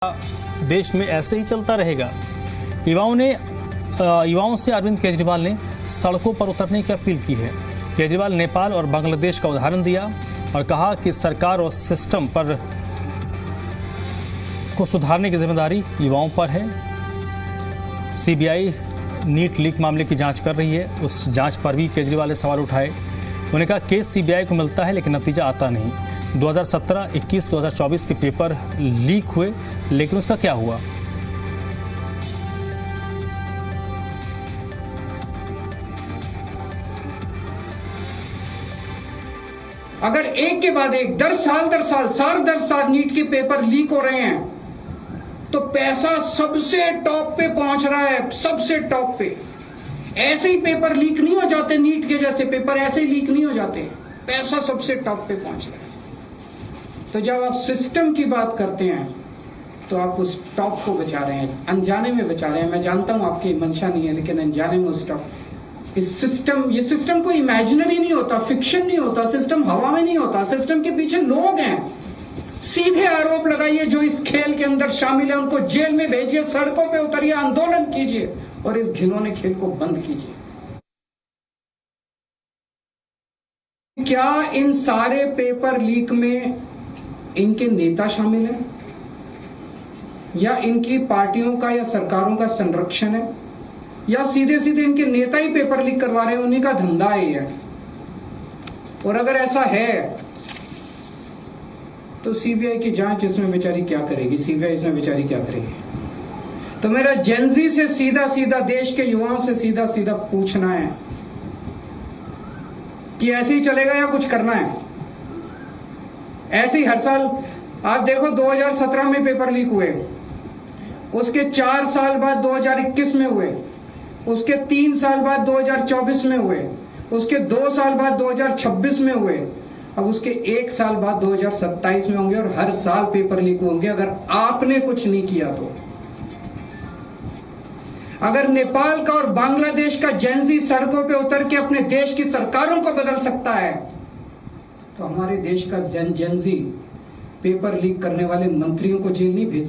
देश में ऐसे ही चलता रहेगा। युवाओं से अरविंद केजरीवाल ने सड़कों पर उतरने की अपील की है। केजरीवाल नेपाल और बांग्लादेश का उदाहरण दिया और कहा कि सरकार और सिस्टम पर को सुधारने की जिम्मेदारी युवाओं पर है। सीबीआई नीट लीक मामले की जांच कर रही है। उस जांच पर भी केजरीवाल ने सवाल उठाए। उन्होंने कहा केस सीबीआई को मिलता है लेकिन नतीजा आता नहीं। 2017, 21, 2024 के पेपर लीक हुए लेकिन उसका क्या हुआ? अगर एक के बाद एक दर साल नीट के पेपर लीक हो रहे हैं तो पैसा सबसे टॉप पे पहुंच रहा है, सबसे टॉप पे। ऐसे ही पेपर लीक नहीं हो जाते, नीट के जैसे पेपर ऐसे ही लीक नहीं हो जाते, पैसा सबसे टॉप पे पहुंच रहा है। तो जब आप सिस्टम की बात करते हैं तो आप उस टॉप को बचा रहे हैं, अनजाने में बचा रहे हैं। मैं जानता हूं आपकी मंशा नहीं है, लेकिन अनजाने में उस टॉप, ये सिस्टम कोई इमेजिनरी नहीं होता, फिक्शन नहीं होता, सिस्टम हवा में नहीं होता। सिस्टम के पीछे लोग हैं। सीधे आरोप लगाइए जो इस खेल के अंदर शामिल है, उनको जेल में भेजिए, सड़कों पे उतरिए, आंदोलन कीजिए और इस घिनौने खेल को बंद कीजिए। क्या इन सारे पेपर लीक में इनके नेता शामिल हैं या इनकी पार्टियों का या सरकारों का संरक्षण है या सीधे सीधे इनके नेता ही पेपर लीक करवा रहे हैं, उन्हीं का धंधा ही है? और अगर ऐसा है तो सीबीआई की जांच इसमें बेचारी क्या करेगी? सीबीआई इसमें बेचारी क्या करेगी? तो मेरा जेनजी से सीधा देश के युवाओं से सीधा पूछना है कि ऐसे ही चलेगा या कुछ करना है? ऐसे ही हर साल आप देखो, 2017 में पेपर लीक हुए, उसके 4 साल बाद 2021 में हुए, उसके 3 साल बाद 2024 में हुए, उसके 2 साल बाद 2026 में हुए, अब उसके 1 साल बाद 2027 में होंगे और हर साल पेपर लीक होंगे अगर आपने कुछ नहीं किया तो। अगर नेपाल का और बांग्लादेश का जेनजी सड़कों पे उतर के अपने देश की सरकारों को बदल सकता है तो हमारे देश का जेनजी पेपर लीक करने वाले मंत्रियों को जेल नहीं भेज